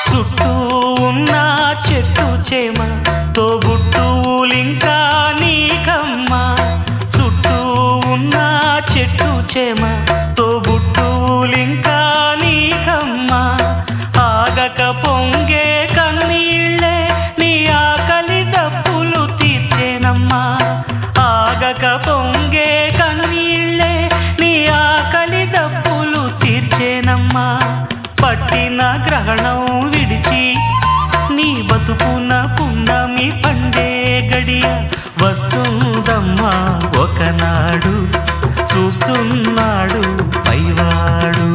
చుట్టూ ఉన్న చెట్టు చేమ తోబుట్టువులింకా నీకమ్మా. చుట్టూ ఉన్న చెట్టు చేమ తోబుట్టువులింకా నీకమ్మా. ఆగక పొంగే కన్నీళ్ళే నీ ఆకలి దప్పులు తీర్చేనమ్మా. ఆగక పొంగే కన్నీళ్ళే నీ ఆకలి దప్పులు తీర్చేనమ్మా. పట్టిన గ్రహణం విడిచి నీ బతుకున పున్నమి పండే గడియ వస్తుందమ్మా ఒకనాడు, చూస్తున్నాడు పైవాడు.